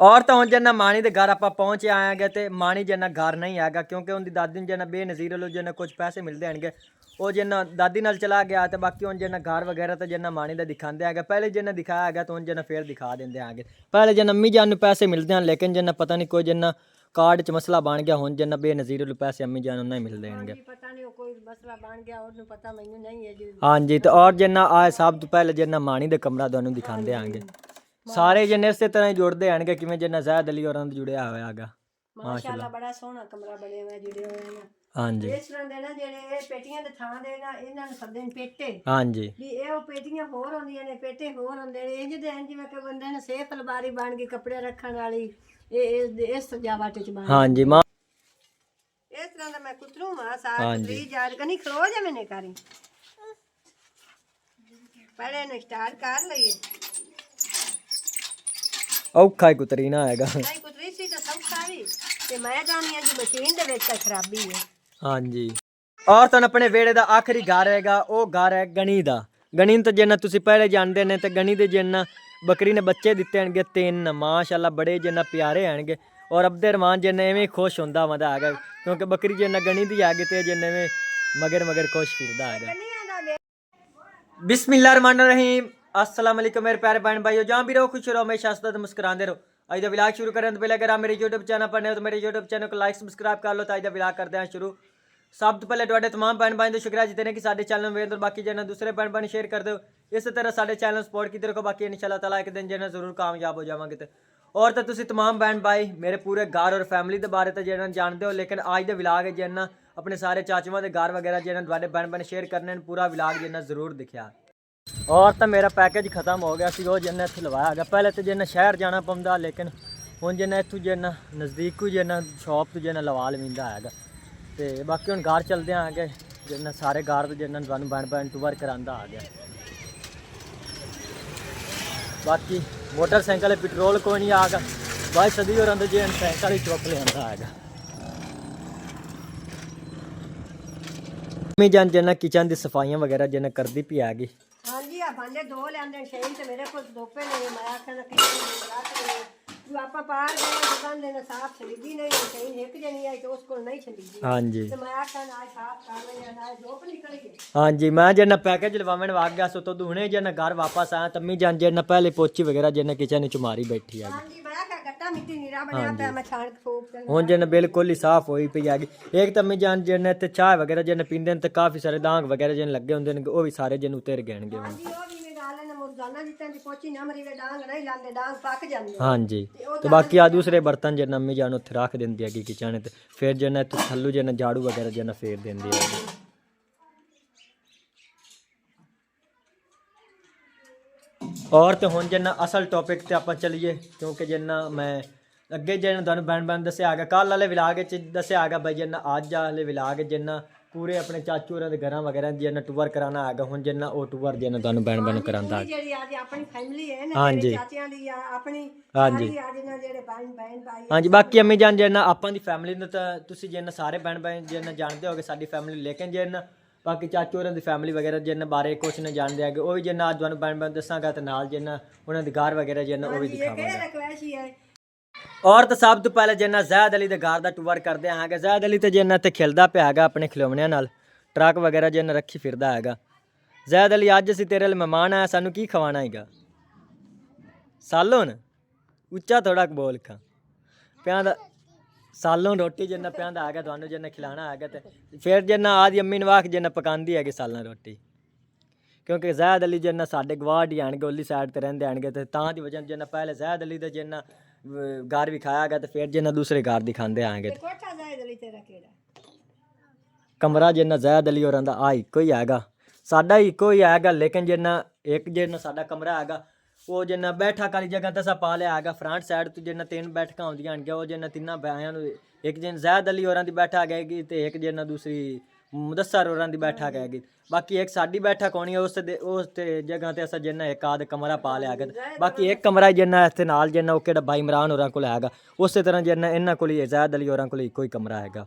और तो ਹੁਣ ਜਿੰਨਾ ਮਾਣੀ ਦੇ ਘਰ ਆਪਾਂ ਪਹੁੰਚ ਆਏਗੇ ਤੇ ਮਾਣੀ ਜਿੰਨਾ ਘਰ ਨਹੀਂ ਹੈਗਾ ਕਿਉਂਕਿ ਉਹਦੀ ਦਾਦੀ ਨੂੰ ਜਿੰਨਾ ਬੇਨਜ਼ੀਰ ਵੱਲੋਂ ਜਿੰਨਾ ਕੁਝ ਪੈਸੇ ਮਿਲਦੇ ਆਣਗੇ ਉਹ ਜਿੰਨਾ ਦਾਦੀ ਨਾਲ ਚਲਾ ਗਿਆ ਤੇ ਬਾਕੀ ਹੁਣ ਜਿੰਨਾ ਘਰ ਵਗੈਰਾ ਤੇ ਜਿੰਨਾ ਮਾਣੀ ਦਾ ਦਿਖਾਉਂਦੇ ਹੈਗਾ ਪਹਿਲੇ ਜਿੰਨਾ ਦਿਖਾਇਆ ਹੈਗਾ ਤਾਂ ਹੁਣ ਜਿੰਨਾ ਫੇਰ ਦਿਖਾ ਦਿੰਦੇ ਆਂਗੇ ਪਹਿਲੇ ਜਿੰਨਾ ਅੰਮੀ ਜਾਨ ਨੂੰ ਪੈਸੇ ਮਿਲਦੇ ਹਨ ਲੇਕਿਨ ਜਿੰਨਾ ਪਤਾ ਨਹੀਂ ਕੋਈ ਜਿੰਨਾ ਕਾਰਡ 'ਚ ਮਸਲਾ ਬਣ ਗਿਆ ਹੁਣ ਜਿੰਨਾ ਬੇਨਜ਼ੀਰ ਵੱਲੋਂ ਪੈਸੇ ਅੰਮੀ ਜਾਨ ਨੂੰ ਨਹੀਂ ਮਿਲਦੇ ਆਣਗੇ ਪਤਾ ਨਹੀਂ ਕੋਈ ਮਸਲਾ ਬਣ ਗਿਆ ਉਹਨੂੰ ਪਤਾ ਮੈਨੂੰ ਨਹੀਂ ਹੈ ਜੀ ਹਾਂਜੀ ਤੇ ਔਰ ਜਿੰਨਾ ਆ ਸਭ ਤੋਂ ਪਹਿਲੇ ਜਿੰਨਾ ਮਾਣੀ ਦੇ ਕਮਰਾ ਤੁਹਾਨੂੰ ਦਿਖਾਉਂਦੇ ਆਂਗੇ ਸਾਰੇ ਜਿੰਨੇ ਇਸੇ ਤਰ੍ਹਾਂ ਹੀ ਜੁੜਦੇ ਆਣਗੇ ਕਿਵੇਂ ਜਿੰਨਾ ਜ਼ਾਇਦ ਅਲੀ ਹੋਰਾਂ ਦਾ ਜੁੜਿਆ ਹੋਇਆ ਹੈਗਾ ਮਾਸ਼ਾਅੱਲਾ ਬੜਾ ਸੋਹਣਾ ਕਮਰਾ ਬਣਿਆ ਹੋਇਆ ਜੁੜੇ ਹੋਏ ਨੇ ਹਾਂਜੀ ਇਸ ਤਰ੍ਹਾਂ ਦੇ ਨਾ ਜਿਹੜੇ ਇਹ ਪੇਟੀਆਂ ਦੇ ਥਾਂ ਦੇ ਨਾ ਇਹਨਾਂ ਨੂੰ ਸੱਦੇ ਨੇ ਪੇਟੇ ਹਾਂਜੀ ਵੀ ਇਹ ਉਹ ਪੇਟੀਆਂ ਹੋਰ ਹੁੰਦੀਆਂ ਨੇ ਪੇਟੇ ਹੋਰ ਹੁੰਦੇ ਨੇ ਇੰਜ ਦੇ ਇੰਜ ਜਿਵੇਂ ਕਿ ਬੰਦੇ ਨੇ ਸੇਫ ਅਲਮਾਰੀ ਬਣ ਗਈ ਕੱਪੜੇ ਰੱਖਣ ਵਾਲੀ ਇਹ ਸਜਾਵਟ ਚ ਬਣ ਹਾਂਜੀ ਇਸ ਤਰ੍ਹਾਂ ਦਾ ਮੈਂ ਕੁਤਰੂ ਮਾ ਸਾਰ ਕੁਤਰੀ ਜਾਰ ਕਨੀ ਖਲੋ ਜਾ ਮੈਨੇ ਕਰੀ ਪਹਿਲੇ ਨੇ ਸਟਾਰਟ ਕਰ ਲਈਏ ਔਖਾ ਹੀ ਕੁਤਰੀ ਨਾ ਹੈਗਾ ਨਹੀਂ ਕੁਤਰੀ ਸੀ ਤਾਂ ਸਭ ਸਾਰੀ ਤੇ ਮੈਂ ਜਾਣੀ ਅੱਜ ਮਸ਼ੀਨ ਦੇ ਵਿੱਚ ਖਰਾਬੀ ਹੈ ਹਾਂਜੀ ਔਰ ਤੁਹਾਨੂੰ ਆਪਣੇ ਵਿਹੜੇ ਦਾ ਆਖਰੀ ਘਰ ਹੈਗਾ ਉਹ ਘਰ ਹੈ ਗਣੀ ਦਾ ਗਣੀ ਨੂੰ ਤਾਂ ਜਿੰਨਾ ਤੁਸੀਂ ਪਹਿਲੇ ਜਾਣਦੇ ਨੇ ਤੇ ਗਣੀ ਦੇ ਜਿੰਨਾ ਬੱਕਰੀ ਨੇ ਬੱਚੇ ਦਿੱਤੇ ਆਣਗੇ 3 ਮਾਸ਼ਾਅੱਲਾ ਬੜੇ ਜਿੰਨਾ ਪਿਆਰੇ ਆਣਗੇ ਔਰ ਅਬਦੇ ਰਹਿਮਾਨ ਜਿੰਨਾ ਐਵੇਂ ਖੁਸ਼ ਹੁੰਦਾ ਮਜ਼ਾ ਹੈਗਾ ਕਿਉਂਕਿ ਬੱਕਰੀ ਜਿੰਨਾ ਗਣੀ ਦੀ ਹੈਗੀ ਤੇ ਜਿੰਨਾ ਐਵੇਂ ਮਗਰ ਖੁਸ਼ ਫਿਰਦਾ ਹੈਗਾ बिस्मिल्लाहिर्रहमानिर्रहीम अस्सलाम वालेकुम मेरे प्यारे बहन भाइयों जहाँ भी रहो खुश रहो हमेशा हंसते मुस्कुराते रहो आज का व्लॉग शुरू करें तो पहले अगर आप मेरे यूट्यूब चैनल पर नए हो तो मेरे यूट्यूब चैनल को लाइक सब्सक्राइब कर लो तो आज का व्लॉग करते हैं शुरू सब तो पहले ਤੁਹਾਡੇ तमाम भैन भाई का शुक्रिया जितने कि साडे चैनल में तो बाकी जन दूसरे भैन भाई शेयर कर दो इस तरह साडे चैनल सपोर्ट की रखो बाकी इंशाल्लाह ताला एक दिन जन जरूर कामयाब हो जावांगे तो और तो तुसी तमाम भैन भाई मेरे पूरे घर और फैमिली के बारे तो जन जानते हो लेकिन आज का व्लॉग है जन अपने सारे चाचुओं के घर वगैरह जन ਤੁਹਾਡੇ भैन भाई शेयर करने पूरा व्लॉग जन जरूर दिखा और तो मेरा पैकेज ख़त्म हो गया सी वो जिन्ना इत्थे लवाया गया पहले तो जिन्ना शहर जाना पौंदा लेकिन हुण जिन्ना इत्थों जिन्ना नज़दीक को जिन्ना शॉप तो जिन्ना लवा लवींदा हैगा ते बाकी हुण घर चलदे आगे जिन्ना सारे घर तो जिन्ना तुहानूं बन टूर करांदा आ गया बाकी मोटरसाइकिल पेट्रोल कोई नहीं आगा भाई सदी होरां दा जिन्ना साइकिल ही चुक लिआंदा हैगा मम्मी जान जिन्ना किचन दी सफाइयां वगैरह जिन्ना करदी पई हैगी ਹਾਂਜੀ ਆ ਭਾਂਡੇ ਦੋ ਲੈਂਦੇ ਸ਼ੇਈ ਤੇ ਮੇਰੇ ਕੋਲ ਦੋਪੇ ਨੇ ਮੈਂ ਆਖਿਆ ਕਿ ਬਣਾ ਕੇ ਜੋ ਆਪਾਂ ਪਾਰ ਗਏ ਦੁਕਾਨ ਦੇ ਨਾ ਸਾਫ ਛੱਡੀ ਨਹੀਂ ਸ਼ੇਈ ਇੱਕ ਜਣੀ ਆਈ ਤੇ ਉਸ ਕੋਲ ਨਹੀਂ ਛੱਡੀ ਹਾਂਜੀ ਤੇ ਮੈਂ ਆਖਿਆ ਨਾ ਸਾਫ ਕਰ ਲਿਆ ਨਾ ਦੋਪ ਨਿਕਲ ਗਈ ਹਾਂਜੀ मैं जिन्ना पैकेज लवावन वाग गया सो तो हुणे जिन्ना घर वापस आया तम्मी जान जिन्ना पहले पोची वगैरह जिन्ना किचन च मारी बैठी है ਹਾਂਜੀ ਮੈਂ ਆਖਿਆ ਗੱਟਾ ਮਿੱਟੀ ਨੀਰਾ ਬਣਿਆ ਪਿਆ ਮੈਂ ਛਾਣ ਕੇ ਫੂਕ ਦਿੰਦਾ ਹੁਣ ਜਿੰਨਾ ਬਿਲਕੁਲ ਹੀ ਸਾਫ਼ ਹੋਈ ਪਈ ਹੈਗੀ ਇੱਕ ਤੰਮੀ ਜਾਨ ਜਿੰਨਾ ਇੱਥੇ ਚਾਹ ਵਗੈਰਾ ਜਿੰਨਾ ਪੀਂਦੇ ਨੇ ਤੇ ਕਾਫੀ ਸਾਰੇ ਦਾਗ ਵਗੈਰਾ ਜਿੰਨ ਲੱਗੇ ਹੁੰਦੇ ਨੇ ਉਹ ਵੀ ਸਾਰੇ ਜਿੰਨ ਉਤਰ ਗਏਣਗੇ ਹੁਣ ਹਾਂਜੀ ਉਹ ਵੀ ਮੈਂ ਗਾਲੇ ਨੇ ਮੁਰਜ਼ਾਨਾ ਜਿੱਤਾਂ ਦੀ ਪੋਚੀ ਨਾ ਮਰੀ ਵੇ ਡਾਂਗ ਨਹੀਂ ਲਾਂਦੇ ਡਾਂਗ ਪੱਕ ਜਾਂਦੇ ਹਾਂਜੀ ਤੇ ਬਾਕੀ ਆ ਦੂਸਰੇ ਬਰਤਨ ਜਿੰਨਾ ਅੰਮੀ ਜਾਨ ਉੱਥੇ ਰੱਖ ਦਿੰਦੀ ਹੈਗੀ ਕਿਚਨ ਤੇ ਫਿਰ ਜਿੰਨਾ ਇੱਥੇ ਥੱਲੂ ਜਿੰਨਾ ਝਾੜੂ ਵਗੈਰਾ ਜਿੰਨਾ ਫੇਰ ਦਿੰਦੀ ਹੈਗੀ और तो हुण जिन्ना असल टॉपिक ते आपां चलिए क्योंकि जिन्ना मैं अगे जिन्ना तुहानूं बन दस्सिया हैगा कल वाले विलाग च दस्सिया हैगा भाई जिन्ना अज वाले विलाग जिन्ना पूरे अपने चाचू होरां दे घरां वगैरह जिन्ना टूर कराना हैगा हुण जिन्ना ओह टूर जिन्ना तुहानूं बन करांदा है ਜਿਹੜੀ ਅੱਜ ਆਪਣੀ ਫੈਮਿਲੀ ਹੈ ਨਾ ਮੇਰੇ ਚਾਚਿਆਂ ਦੀ ਆ ਆਪਣੀ ਹਾਂਜੀ ਅੱਜ ਨਾ ਜਿਹੜੇ ਭੈਣ ਭਾਈ ਹਾਂਜੀ ਬਾਕੀ ਅੰਮੀ ਜਾਨ ਜਿੰਨਾ ਆਪਾਂ ਦੀ ਫੈਮਿਲੀ ਨੂੰ ਤਾਂ ਤੁਸੀਂ ਜਿੰਨਾ ਸਾਰੇ ਭੈਣ ਭਾਈ ਜਿੰਨਾ ਜਾਣਦੇ ਹੋਗੇ ਸਾਡੀ ਫੈਮਿਲੀ ਲੇਕਿਨ ਜਿੰਨਾ बाकी चाचू होरां दी फैमिली वगैरह जिन्ना बारे कुछ नहीं जानते हैं वो भी जिन्ना अज तुहानूं बन दस्सांगा तो नाल जिन्ना उन्हां दे घर वगैरह जिन्ना वो भी दिखावांगा और तो सब तो पहले जिन्ना ज़ैद अली दे घर दा टूर करदे आंगे ज़ैद अली तो जिन्ना ते खिलदा पिया हैगा अपने खिलौणियां नाल ट्रक वगैरह जिन्ना रखी फिरदा हैगा ज़ैद अली अज असीं तेरे लिए मेहमान आए सानूं की खवाना हैगा सालों उच्चा थोड़ा बोल खा प्यादा सालों रोटी जिन्ना प्यादा हैगा तुहानूं जिन्ना खिलाना हैगा ते फिर जिन्ना आदि अम्मी नवाख जिन्ना पकांदी हैगी सालां रोटी क्योंकि ज़ैद अली जिन्ना साडे गवांढी आणगे उल्ली साइड ते रहिंदे आणगे ते तां दी वजह जिन्ना पहले ज़ैद अली दा जिन्ना घर विखाया गया ते फिर जिन्ना दूसरे घर दिखांदे आएंगे कमरा जिन्ना ज़ैद अली होरां दा आ इक्को ही हैगा साडा इक्को ही हैगा लेकिन जिन्ना एक जिन्ना साडा कमरा हैगा वो जिन्ना बैठक वाली जगह तसा पा लिया हैगा फ्रंट साइड तो जिन्ना 3 बैठकां होंदियां हनगियां वो जिन्ना तिन्ना बैयां नूं एक जिन ज़ैद अली होरां दी बैठक हैगी ते एक जिन्ना दूसरी मुदस्सर होरां दी बैठक हैगी बाकी एक साडी बैठक होनी है उस ते जगह ते असां जिन्ना एक आध कमरा पा लिया हैगा बाकी एक कमरा जिन्ना इत्थे नाल जिन्ना ओह किहड़ा बाई इमरान होरां कोल हैगा उस तरह जिन्ना इन्हां कोल ज़ैद अली होरां कोल कोई कमरा हैगा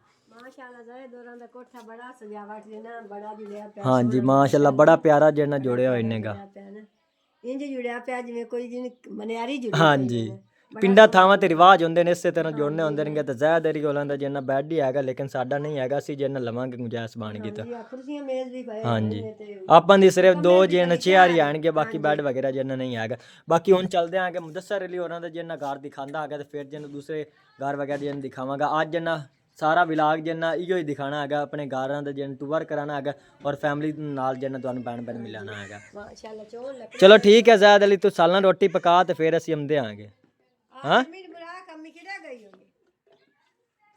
हाँ जी माशाअल्लाह बड़ा प्यारा जिन्ना जोड़िया होया इन्ने गा इंज जुड़िया पिया जिवें कोई जिन मनियारी जुड़ी हाँ जी ਪਿੰਡਾਂ ਥਾਵਾਂ ਤੇ ਰਿਵਾਜ ਹੁੰਦੇ ਨੇ ਇਸੇ ਤਰ੍ਹਾਂ ਜੁੜਨੇ ਹੁੰਦੇ ਨੇ ਤੇ ਜ਼ਿਆਦਾਤਰ ਉਹਨਾਂ ਦਾ ਜਿੰਨਾ ਬੈੱਡ ਹੀ ਹੈਗਾ ਲੇਕਿਨ ਸਾਡਾ ਨਹੀਂ ਹੈਗਾ ਅਸੀਂ ਜਿੰਨਾ ਲਵਾਂਗੇ ਗੁੰਜਾਇਸ਼ ਬਣ ਗਈ ਤਾਂ ਜੀ ਕੁਰਸੀਆਂ ਮੇਜ਼ ਵੀ ਪਏ ਹਾਂਜੀ ਨੇ ਤੇ ਆਪਾਂ ਦੀ ਸਿਰਫ 2 ਜਿੰਨਾ ਚੇਅਰ ਹੀ ਆਣਗੇ ਬਾਕੀ ਬੈੱਡ ਵਗੈਰਾ ਜਿੰਨਾ ਨਹੀਂ ਹੈਗਾ ਬਾਕੀ ਹੁਣ ਚੱਲਦੇ ਆਂਗੇ ਮੁਦੱਸਰ ਅਲੀ ਹੋਰਾਂ ਦਾ ਜਿੰਨਾ ਘਰ ਦਿਖਾਉਂਦਾ ਹੈਗਾ ਤੇ ਫਿਰ ਜਿੰਨਾ ਦੂਸਰੇ ਘਰ ਵਗੈਰਾ ਜਿੰਨਾ ਦਿਖਾਵਾਂਗਾ ਅੱਜ ਜਿੰਨਾ ਸਾਰਾ ਵਿਲਾਗ ਜਿੰਨਾ ਇਹੋ ਹੀ ਦਿਖਾਣਾ ਹੈਗਾ ਆਪਣੇ ਘਰਾਂ ਦਾ ਜਿੰਨਾ ਟੂਰ ਕਰਾਣਾ ਹੈਗਾ ਔਰ ਫੈਮਿਲੀ ਨਾਲ ਜਿੰਨਾ ਤੁਹਾਨੂੰ ਬੈਣ ਮਿਲਾਣਾ ਹੈਗਾ ਮਾਸ਼ਾਅੱਲਾ ਚੋਣ ਲੱਗ ਚਲੋ ਠੀਕ ਹੈ ਜ਼ਾਇਦ ਅਲੀ ਤੂੰ ਸਾਲਾਂ ਰੋਟੀ ਪਕਾ ਤੇ ਫਿਰ ਅਸੀਂ ਆਉਂਦੇ ਆਂਗੇ ਹਾਂ ਮੇਰੀ ਬਰਾਕ ਅੰਮੀ ਕਿਹੜਾ ਗਈ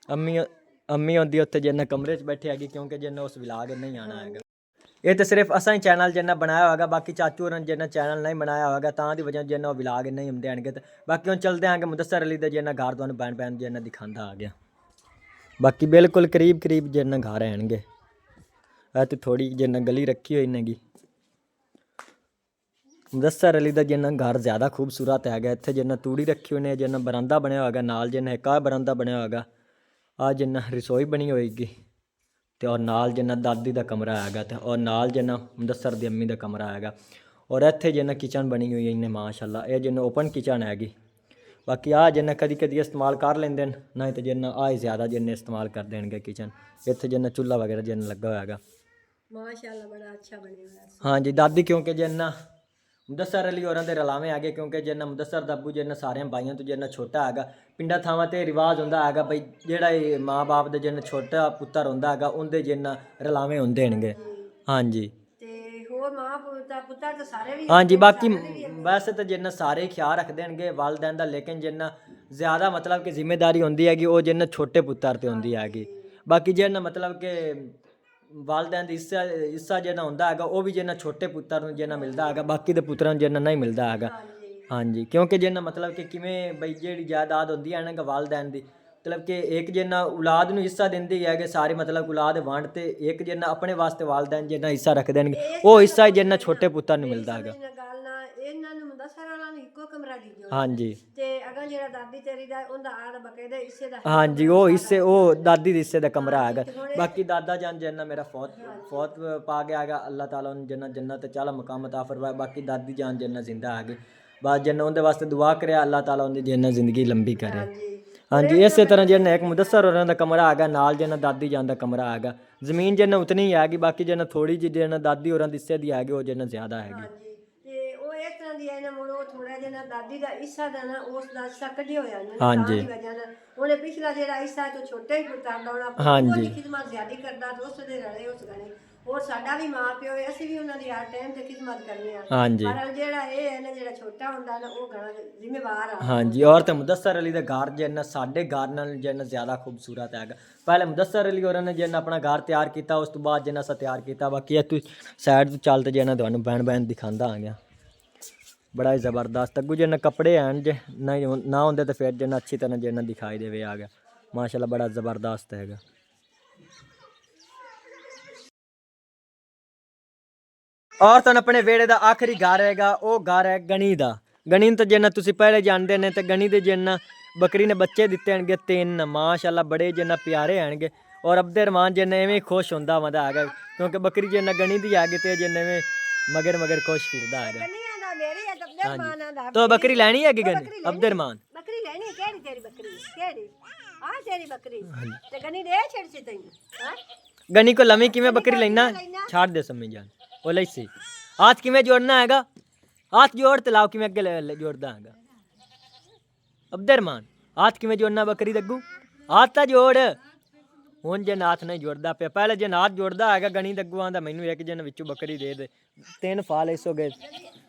ਹੋਣੀ ਅੰਮੀ ਹੁੰਦੀ ਉੱਥੇ ਜਿੰਨਾ ਕਮਰੇ 'ਚ ਬੈਠੇ ਹੈਗੀ ਕਿਉਂਕਿ ਜਿੰਨਾ ਉਸ ਵਿਲਾਗ ਨਹੀਂ ਆਣਾ ਹੈਗਾ ਇਹ ਤਾਂ ਸਿਰਫ ਅਸਾਂ ਹੀ ਚੈਨਲ ਜਿੰਨਾ ਬਣਾਇਆ ਹੋਗਾ ਬਾਕੀ ਚਾਚੂ ਹੋਰਾਂ ਜਿੰਨਾ ਚੈਨਲ ਨਹੀਂ ਬਣਾਇਆ ਹੋਗਾ ਤਾਂ ਦੀ ਵਜ੍ਹਾ ਜਿੰਨਾ ਉਹ ਵਿਲਾਗ ਨਹੀਂ ਹੁੰਦੇ ਆਣਗੇ ਤੇ ਬਾਕੀ ਹੁਣ ਚੱਲਦੇ ਆਂਗੇ ਮੁਦੱਸਰ ਅਲੀ ਦਾ ਜਿੰਨਾ ਘਰ ਤੁਹਾਨੂੰ ਬੈਣ ਜਿੰਨਾ ਦਿਖਾਉਂਦਾ ਆ ਗਿਆ ਬਾਕੀ ਬਿਲਕੁਲ ਕਰੀਬ ਜਿੰਨਾ ਘਰ ਆਣਗੇ ਇਹ ਤੇ ਥੋੜੀ ਜਿੰਨਾ ਗਲੀ ਰੱਖੀ ਹੋਈ ਨੇਗੀ ਮੁਦੱਸਰ ਅਲੀ ਦਾ ਜਿੰਨਾ ਘਰ ਜ਼ਿਆਦਾ ਖੂਬਸੂਰਤ ਹੈਗਾ ਇੱਥੇ ਜਿੰਨਾ ਤੂੜੀ ਰੱਖੀ ਹੋਈ ਨੇ ਜਿੰਨਾ ਬਰਾਂਦਾ ਬਣਿਆ ਹੋਗਾ ਨਾਲ ਜਿੰਨਾ ਇੱਕ ਬਰਾਂਦਾ ਬਣਿਆ ਹੋਗਾ ਆ ਜਿੰਨਾ ਰਸੋਈ ਬਣੀ ਹੋਏਗੀ ਤੇ ਔਰ ਨਾਲ ਜਿੰਨਾ ਦਾਦੀ ਦਾ ਕਮਰਾ ਹੈਗਾ ਤੇ ਔਰ ਨਾਲ ਜਿੰਨਾ ਮੁਦੱਸਰ ਦੀ ਅੰਮੀ ਦਾ ਕਮਰਾ ਹੈਗਾ ਔਰ ਇੱਥੇ ਜਿੰਨਾ ਕਿਚਨ ਬਣੀ ਹੋਈ ਹੈ ਇਹਨੇ ਮਾਸ਼ਾਅੱਲਾ ਇਹ ਜਿੰਨਾ ਓਪਨ ਕਿਚਨ ਹੈਗੀ ਬਾਕੀ ਆ ਜਿੰਨਾ ਕਦੀ ਇਸਤੇਮਾਲ ਕਰ ਲੈਂਦੇ ਨੇ ਨਹੀਂ ਤੇ ਜਿੰਨਾ ਆ ਜ਼ਿਆਦਾ ਜਿੰਨੇ ਇਸਤੇਮਾਲ ਕਰ ਦੇਣਗੇ ਕਿਚਨ ਇੱਥੇ ਜਿੰਨਾ ਚੁੱਲ੍ਹਾ ਵਗੈਰਾ ਜਿੰਨਾ ਲੱਗਾ ਹੋਇਆ ਹੈਗਾ ਮਾਸ਼ਾਅੱਲਾ ਬੜਾ ਅੱਛਾ ਬਣਿਆ ਹੋਇਆ ਹਾਂਜੀ ਦਾਦੀ ਕਿਉਂਕਿ ਜਿੰਨਾ ਮੁਦੱਸਰ ਅਲੀ ਹੋਰਾਂ ਦੇ ਰਲਾਵੇਂ ਹੈਗੇ ਕਿਉਂਕਿ ਜਿੰਨਾ ਮੁਦੱਸਰ ਦਾ ਅੱਬੂ ਜਿੰਨਾ ਸਾਰਿਆਂ ਭਾਈਆਂ ਤੋਂ ਜਿੰਨਾ ਛੋਟਾ ਹੈਗਾ ਪਿੰਡਾਂ ਥਾਵਾਂ ਤੇ ਰਿਵਾਜ ਹੁੰਦਾ ਹੈਗਾ ਬਈ ਜਿਹੜਾ ਇਹ ਮਾਂ-ਬਾਪ ਦੇ ਜਿੰਨਾ ਛੋਟਾ ਪੁੱਤਰ ਹੁੰਦਾ ਹੈਗਾ ਉਹਦੇ ਜਿੰਨਾ ਰਲਾਵੇਂ ਹੁੰਦੇ ਨੇਗੇ ਹਾਂਜੀ ਤੇ ਹੋਰ ਮਾਂ ਪੁੱਤਰ ਤਾਂ ਸਾਰੇ ਵੀ ਹਾਂਜੀ ਬਾਕੀ ਵੈਸੇ ਤਾਂ ਜਿੰਨਾ ਸਾਰੇ ਖਿਆਲ ਰੱਖਦੇ ਨੇਗੇ ਵਾਲਦੈਨ ਦਾ ਲੇਕਿਨ ਜਿੰਨਾ ਜ਼ਿਆਦਾ ਮਤਲਬ ਕਿ ਜ਼ਿੰਮੇਵਾਰੀ ਹੁੰਦੀ ਹੈਗੀ ਉਹ ਜਿੰਨਾ ਛੋਟੇ ਪੁੱਤਰ ਤੇ ਹੁੰਦੀ ਹੈਗੀ ਬਾਕੀ ਜਿੰਨਾ ਮਤਲਬ ਕਿ ਵਾਲਦੈਨ ਦੀ ਹਿੱਸਾ ਜਿੰਨਾ ਹੁੰਦਾ ਹੈਗਾ ਉਹ ਵੀ ਜਿੰਨਾ ਛੋਟੇ ਪੁੱਤਰ ਨੂੰ ਜਿੰਨਾ ਮਿਲਦਾ ਹੈਗਾ ਬਾਕੀ ਦੇ ਪੁੱਤਰਾਂ ਨੂੰ ਜਿੰਨਾ ਨਹੀਂ ਮਿਲਦਾ ਹੈਗਾ ਹਾਂਜੀ ਕਿਉਂਕਿ ਜਿੰਨਾ ਮਤਲਬ ਕਿ ਕਿਵੇਂ ਬਈ ਜਿਹੜੀ ਜਾਇਦਾਦ ਹੁੰਦੀ ਹੈ ਨਾ ਵਾਲਦੈਨ ਦੀ ਮਤਲਬ ਕਿ ਇੱਕ ਜਿੰਨਾ ਔਲਾਦ ਨੂੰ ਹਿੱਸਾ ਦਿੰਦੀ ਹੈ ਕਿ ਸਾਰੇ ਮਤਲਬ ਔਲਾਦ ਵੰਡ ਤੇ ਇੱਕ ਜਿੰਨਾ ਆਪਣੇ ਵਾਸਤੇ ਵਾਲਦੈਨ ਜਿੰਨਾ ਹਿੱਸਾ ਰੱਖ ਦੇਣਗੇ ਉਹ ਹਿੱਸਾ ਹੀ ਜਿੰਨਾ ਛੋਟੇ ਪੁੱਤਰ ਨੂੰ ਮਿਲਦਾ ਹੈਗਾ ਗੱਲ ਨਾ ਇਹਨਾਂ ਨੂੰ ਮੁਦੱਸਰ ਵਾਲਾ ਨੂੰ ਇੱਕੋ ਕਮਰਾ ਦਿੱਜੋ ਹਾਂਜੀ ਤੇ ਅਗਰ ਜਿਹੜਾ ਦਾਦੀ ਤੇਰੀ ਦਾ ਉਹਦਾ ਆੜ ਬਕਾਇਦਾ ਹਿੱਸੇ ਦਾ ਹਾਂਜੀ ਉਹ ਹਿੱਸੇ ਉਹ ਦਾਦੀ ਦੇ ਹਿੱਸੇ ਦਾ ਕਮਰਾ ਹੈਗਾ ਬਾਕੀ ਦਾਦਾ ਜਾਨ ਜਿੰਨਾ ਮੇਰਾ ਫੌਤ ਪਾ ਗਿਆ ਹੈਗਾ ਅੱਲਾਹ ਤਾਲਾ ਨੂੰ ਜਿੰਨਾ ਜੰਨਤ ਚ ਆਲਾ ਮਕਾਮ ਅਤਾ ਫਰਮਾਏ ਬਾਕੀ ਦਾਦੀ ਜਾਨ ਜਿੰਨਾ ਜ਼ਿੰਦਾ ਹੈਗੀ ਬਸ ਜਿੰਨਾ ਉਹਦੇ ਵਾਸਤੇ ਦੁਆ ਕਰਿਆ ਅੱਲਾਹ ਤਾਲਾ ਉਹਦੀ ਜਿੰਨਾ ਜ਼ਿੰਦਗੀ ਲੰਬੀ ਕਰੇ ਹਾਂਜੀ ਇਸੇ ਤਰ੍ਹਾਂ ਜਿੰਨਾ ਇੱਕ ਮੁਦੱਸਰ ਹੋਰਾਂ ਦਾ ਕਮਰਾ ਹੈਗਾ ਨਾਲ ਜਿੰਨਾ ਦਾਦੀ ਜਾਨ ਦਾ ਕਮਰਾ ਹੈਗਾ ਜ਼ਮੀਨ ਜਿੰਨਾ ਉਤਨੀ ਹੀ ਹੈਗੀ ਬਾਕੀ ਜਿੰਨਾ ਥੋੜੀ ਜਿਹੀ ਜਿੰਨਾ ਦਾਦੀ ਹੋਰਾਂ ਦੇ ਹਿੱਸੇ ਦੀ ਹੈਗੀ ਉਹ ਜਿੰਨਾ ਜ਼ਿਆਦਾ ਹੈਗੀ ਤੇ ਉਹ ਇਸ ਤਰ੍ਹਾਂ ਦੀ ਹੈ ਨਾ ਮੁੜੋ ਥੋੜਾ ਜਿਹਾ ਦਾਦੀ ਦਾ ਹਿੱਸਾ ਦਾ ਨਾ ਉਸ ਦਾ ਹਿੱਸਾ ਕੱਢਿਆ ਹੋਇਆ ਨਾ ਹਾਂਜੀ ਉਹਨੇ ਪਿਛਲਾ ਜਿਹੜਾ ਹਿੱਸਾ ਤੋਂ ਛੋਟਾ ਹੀ ਪੁੱਤਰ ਦਾ ਉਹਨਾਂ ਹਾਂਜੀ ਖਿਦਮਤ ਜ਼ਿਆਦੀ ਕਰਦਾ ਤੇ ਉਸ ਦੇ ਰਲੇ ਉਸ ਗਣੇ ਹੋਰ ਸਾਡਾ ਵੀ ਮਾਂ ਪਿਓ ਹੈ ਅਸੀਂ ਵੀ ਉਹਨਾਂ ਦੀ ਹਰ ਟਾਈਮ ਤੇ ਖਿਦਮਤ ਕਰਨੀ ਆ ਹਾਂਜੀ ਪਰ ਜਿਹੜਾ ਇਹ ਹੈ ਨਾ ਜਿਹੜਾ ਛੋਟਾ ਹੁੰਦਾ ਨਾ ਉਹ ਘਣਾ ਜ਼ਿੰਮੇਵਾਰ ਆ ਹਾਂਜੀ ਔਰ ਤੇ ਮੁਦੱਸਰ ਅਲੀ ਦਾ ਘਰ ਜਿੰਨਾ ਸਾਡੇ ਘਰ ਨਾਲ ਜਿੰਨਾ ਜ਼ਿਆਦਾ ਖੂਬਸੂਰਤ ਹੈਗਾ ਪਹਿਲੇ ਮੁਦੱਸਰ ਅਲੀ ਹੋਰਾਂ ਨੇ ਜਿੰਨਾ ਆਪਣਾ ਘਰ ਤਿਆਰ ਕੀਤਾ ਉਸ ਤੋਂ ਬਾਅਦ ਜਿੰਨਾ ਸਾ ਤਿਆਰ ਕੀਤਾ ਬਾਕੀ ਇਹ ਤੂੰ ਸਾਈਡ ਤੋਂ ਚੱਲ ਤੇ ਜਿੰਨਾ ਤੁਹਾਨੂੰ ਬੈਣ ਦਿਖਾਉਂਦਾ ਆ ਗਿਆ ਬੜਾ ਹੀ ਜ਼ਬਰਦਸਤ ਅੱਗੂ ਜਿੰਨਾ ਕੱਪੜੇ ਹਨ ਜੇ ਨਹੀਂ ਨਾ ਹੁੰਦੇ ਤਾਂ ਫਿਰ ਜਿੰਨਾ ਅੱਛੀ ਤਰ੍ਹਾਂ ਜਿੰਨਾ ਦਿਖਾਈ ਦੇਵੇ ਆ ਗਿਆ ਮਾਸ਼ਾਅੱਲਾ ਬੜਾ ਜ਼ਬਰਦਸਤ ਹੈਗਾ ਔਰ ਤੁਹਾਨੂੰ ਆਪਣੇ ਵਿਹੜੇ ਦਾ ਆਖਰੀ ਘਰ ਹੈਗਾ ਉਹ ਘਰ ਹੈ ਗਣੀ ਦਾ ਗਣੀ ਨੂੰ ਤਾਂ ਜਿੰਨਾ ਤੁਸੀਂ ਪਹਿਲੇ ਜਾਣਦੇ ਨੇ ਤੇ ਗਣੀ ਦੇ ਜਿੰਨਾ ਬੱਕਰੀ ਨੇ ਬੱਚੇ ਦਿੱਤੇ ਹੋਣਗੇ 3 ਮਾਸ਼ਾਅੱਲਾ ਬੜੇ ਜਿੰਨਾ ਪਿਆਰੇ ਆਣਗੇ ਔਰ ਅਬਦੇ ਰਹਿਮਾਨ ਜਿੰਨਾ ਐਵੇਂ ਖੁਸ਼ ਹੁੰਦਾ ਮਜ਼ਾ ਹੈਗਾ ਕਿਉਂਕਿ ਬੱਕਰੀ ਜਿੰਨਾ ਗਣੀ ਦੀ ਆ ਗਈ ਤੇ ਜਿੰਨਾ ਐਵੇਂ ਮਗਰ ਖੁਸ਼ ਫਿਰਦਾ ਹੈਗਾ तो बकरी लेनी है कि गनी अब्दुर्रहमान बकरी लेनी है केड़ी तेरी बकरी केड़ी हां तेरी बकरी ते गनी दे छड़ से तैनू हां गनी को लमी किवें बकरी लेना छाड़ दे सम्मी जान ओ लईसी हाथ किवें जोड़ना हैगा हाथ जोड़ ते लाओ किवें अगे जोड़दा हैगा अब्दुर्रहमान हाथ किवें जोड़ना बकरी दे अग्गू हाथ ता जोड़ ਹੁਣ ਜੇ ਨਾਥ ਨਹੀਂ ਜੁੜਦਾ ਪਿਆ ਪਹਿਲੇ ਜੇ ਨਾਥ ਜੁੜਦਾ ਹੈਗਾ ਗਣੀ ਦੇ ਅੱਗੂ ਆਂਦਾ ਮੈਨੂੰ ਇੱਕ ਜਨ ਵਿੱਚੋਂ ਬੱਕਰੀ ਦੇ ਦੇ 3 ਫਾਲ ਇਸ ਹੋ ਗਏ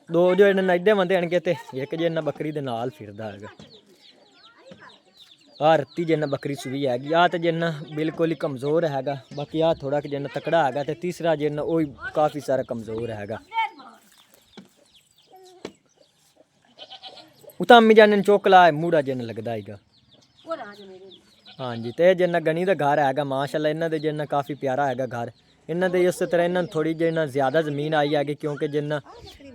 2 ਜੋ ਇਹਨਾਂ ਨੱਜਦੇ ਬੰਦੇ ਆਣਗੇ ਤੇ ਇੱਕ ਜੇ ਇਹਨਾਂ ਬੱਕਰੀ ਦੇ ਨਾਲ ਫਿਰਦਾ ਹੈਗਾ ਆ ਰੱਤੀ ਜਿੰਨਾ ਬੱਕਰੀ ਸੁਵੀ ਹੈਗੀ ਆ ਤੇ ਜਿੰਨਾ ਬਿਲਕੁਲ ਹੀ ਕਮਜ਼ੋਰ ਹੈਗਾ ਬਾਕੀ ਆ ਥੋੜਾ ਕਿ ਜਿੰਨਾ ਤਕੜਾ ਹੈਗਾ ਤੇ ਤੀਸਰਾ ਜਿੰਨਾ ਉਹ ਕਾਫੀ ਸਾਰਾ ਕਮਜ਼ੋਰ ਹੈਗਾ ਉਤਾਂ ਅੰਮੀ ਜਾਨ ਨੇ ਚੋਕਲਾ ਮੂੜਾ ਜਿੰਨਾ ਲੱਗਦਾ ਹੈਗਾ ਹਾਂਜੀ ਤੇ ਜਿੰਨਾ ਗਣੀ ਦਾ ਘਰ ਹੈਗਾ ਮਾਸ਼ਾਅੱਲਾ ਇਹਨਾਂ ਦੇ ਜਿੰਨਾ ਕਾਫੀ ਪਿਆਰਾ ਹੈਗਾ ਘਰ ਇਹਨਾਂ ਦੇ ਇਸੇ ਤਰ੍ਹਾਂ ਇਹਨਾਂ ਨੂੰ ਥੋੜੀ ਜਿੰਨਾ ਜ਼ਿਆਦਾ ਜ਼ਮੀਨ ਆਈ ਹੈਗੀ ਕਿਉਂਕਿ ਜਿੰਨਾ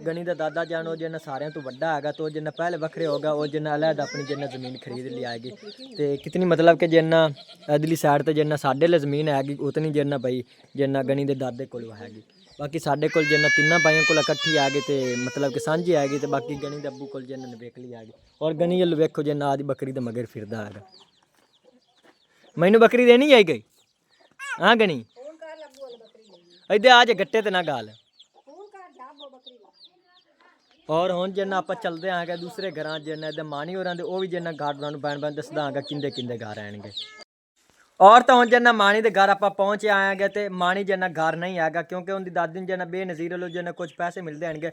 ਗਣੀ ਦਾ ਦਾਦਾ ਜਾਨ ਉਹ ਜਿੰਨਾ ਸਾਰਿਆਂ ਤੋਂ ਵੱਡਾ ਹੈਗਾ तो ਜਿੰਨਾ ਪਹਿਲੇ ਵੱਖਰੇ ਹੋਗਾ ਉਹ ਜਿੰਨਾ ਅਲੱਗ ਆਪਣੀ ਜਿੰਨਾ ਜ਼ਮੀਨ ਖਰੀਦ ਲਈ ਆਏਗੀ ਤੇ ਕਿਤਨੀ ਮਤਲਬ ਕਿ ਜਿੰਨਾ ਅਦਲੀ ਸਾਈਡ ਤੇ ਜਿੰਨਾ ਸਾਡੇ ਲਈ ਜ਼ਮੀਨ ਹੈਗੀ ਉਤਨੀ ਜਿੰਨਾ ਬਈ ਜਿੰਨਾ ਗਣੀ ਦੇ ਦਾਦੇ ਕੋਲ ਹੈਗੀ ਬਾਕੀ ਸਾਡੇ ਕੋਲ ਜਿੰਨਾ ਤਿੰਨਾਂ ਭਾਈਆਂ ਕੋਲ ਇਕੱਠੀ ਆ ਗਈ ਤੇ ਮਤਲਬ ਕਿ ਸਾਂਝੀ ਆ ਗਈ ਤੇ ਬਾਕੀ ਗਣੀ ਦੇ ਅੱਬੂ ਕੋਲ ਜਿੰਨਾ ਨੇ ਵੇਖ ਲਈ ਆ ਗਈ ਔਰ ਗਣੀ ਵੱਲ ਵੇਖੋ ਜਿੰਨਾ ਆਦੀ ਬੱਕਰੀ ਦੇ ਮਗਰ ਫਿਰਦਾ ਹੈਗਾ ਮੈਨੂੰ ਬੱਕਰੀ ਦੇਣੀ ਆਈ ਗਈ ਹਾਂ ਗਣੀ ਫੋਨ ਕਰ ਲੱਭੂ ਵਾਲੀ ਬੱਕਰੀ ਲਈ ਇੱਧਰ ਆ ਜੇ ਗੱਟੇ ਤੇ ਨਾ ਗਾਲ ਫੋਨ ਕਰ ਜਾਬੋ ਬੱਕਰੀ ਔਰ ਹੁਣ ਜਿੰਨਾ ਆਪਾਂ ਚੱਲਦੇ ਆਂਗੇ ਦੂਸਰੇ ਘਰਾਂ ਜਿੰਨਾ ਇਹਦੇ ਮਾਣੀ ਹੋਰਾਂ ਦੇ ਉਹ ਵੀ ਜਿੰਨਾ ਗਾਰਡਨਾਂ ਨੂੰ ਬੈਣ ਦੱਸਦਾ ਆਂਗਾ ਕਿੰਦੇ ਕਿੰਦੇ ਘਰ ਆਣਗੇ ਔਰ ਤਾਂ ਹੁਣ ਜਿੰਨਾ ਮਾਣੀ ਦੇ ਘਰ ਆਪਾਂ ਪਹੁੰਚ ਆਏਗੇ ਤੇ ਮਾਣੀ ਜਿੰਨਾ ਘਰ ਨਹੀਂ ਆਏਗਾ ਕਿਉਂਕਿ ਉਹਦੀ ਦਾਦੀ ਨੂੰ ਜਿੰਨਾ ਬੇਨਜ਼ੀਰ ਵੱਲੋਂ ਜਿੰਨਾ ਕੁਝ ਪੈਸੇ ਮਿਲਦੇ ਆਣਗੇ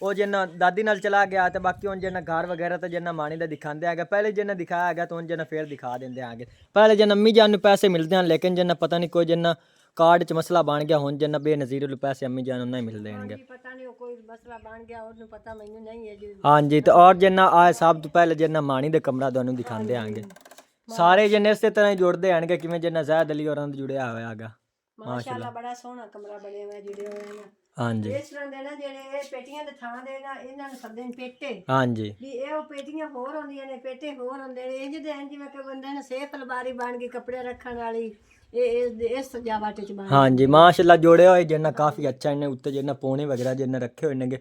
ਉਹ ਜਿੰਨਾ ਦਾਦੀ ਨਾਲ ਚਲਾ ਗਿਆ ਤੇ ਬਾਕੀ ਹੁਣ ਜਿੰਨਾ ਘਰ ਵਗੈਰਾ ਤੇ ਜਿੰਨਾ ਮਾਣੀ ਦਾ ਦਿਖਾਉਂਦੇ ਆਗਾ ਪਹਿਲੇ ਜਿੰਨਾ ਦਿਖਾਇਆ ਹੈਗਾ ਤਾਂ ਹੁਣ ਜਿੰਨਾ ਫੇਰ ਦਿਖਾ ਦਿੰਦੇ ਆਗੇ ਪਹਿਲੇ ਜਿੰਨਾ ਅੰਮੀ ਜਾਨ ਨੂੰ ਪੈਸੇ ਮਿਲਦੇ ਹਨ ਲੇਕਿਨ ਜਿੰਨਾ ਪਤਾ ਨਹੀਂ ਕੋਈ ਜਿੰਨਾ ਕਾਰਡ 'ਚ ਮਸਲਾ ਬਣ ਗਿਆ ਹੁਣ ਜਿੰਨਾ ਬੇਨਜ਼ੀਰ ਵੱਲੋਂ ਪੈਸੇ ਅੰਮੀ ਜਾਨ ਨੂੰ ਨਹੀਂ ਮਿਲਦੇ ਆਣਗੇ ਪਤਾ ਨਹੀਂ ਕੋਈ ਮਸਲਾ ਬਣ ਗਿਆ ਉਹਨੂੰ ਪਤਾ ਮੈਨੂੰ ਨਹੀਂ ਹੈ ਜੀ ਹਾਂਜੀ ਤੇ ਔਰ ਜਿੰਨਾ ਆਏ ਸਭ ਤੋਂ ਪਹਿਲੇ ਜਿੰਨਾ ਮਾਣੀ ਦੇ ਕਮਰਾ ਤੁਹਾਨੂੰ ਦਿਖਾਉਂਦੇ ਆਂਗੇ ਸਾਰੇ ਜਿੰਨੇ ਇਸੇ ਤਰ੍ਹਾਂ ਹੀ ਜੁੜਦੇ ਆਣਗੇ ਕਿਵੇਂ ਜਿੰਨਾ ਜ਼ਾਇਦ ਅਲੀ ਹੋਰਾਂ ਦਾ ਜੁੜਿਆ ਹੋਇਆ ਹੈਗਾ ਮਾਸ਼ਾਅੱਲਾ ਬੜਾ ਸੋਹਣਾ ਕਮਰਾ ਬਣਿਆ ਹੋਇਆ ਜਿਹੜੇ ਹੋਏ ਨੇ ਹਾਂਜੀ ਇਸ ਤਰ੍ਹਾਂ ਦੇ ਨਾ ਜਿਹੜੇ ਇਹ ਪੇਟੀਆਂ ਦੇ ਥਾਂ ਦੇ ਨਾ ਇਹਨਾਂ ਨੂੰ ਸੱਦੇ ਨੇ ਪੇਟੇ ਹਾਂਜੀ ਵੀ ਇਹ ਉਹ ਪੇਟੀਆਂ ਹੋਰ ਹੁੰਦੀਆਂ ਨੇ ਪੇਟੇ ਹੋਰ ਹੁੰਦੇ ਨੇ ਇੰਜ ਦੇ ਇੰਜ ਜਿਵੇਂ ਕਿ ਬੰਦੇ ਨੇ ਸੇਫ ਅਲਮਾਰੀ ਬਣ ਗਈ ਕੱਪੜੇ ਰੱਖਣ ਵਾਲੀ ਇਹ ਸਜਾਵਟ ਚ ਬਣ ਹਾਂਜੀ ਮਾਸ਼ਾਅੱਲਾ ਜੋੜਿਆ ਹੋਇਆ ਜਿੰਨਾ ਕਾਫੀ ਅੱਛਾ ਇਹਨੇ ਉੱਤੇ ਜਿੰਨਾ ਪੋਣੇ ਵਗੈਰਾ ਜਿੰਨਾ ਰੱਖੇ ਹੋਏ ਨੇਗੇ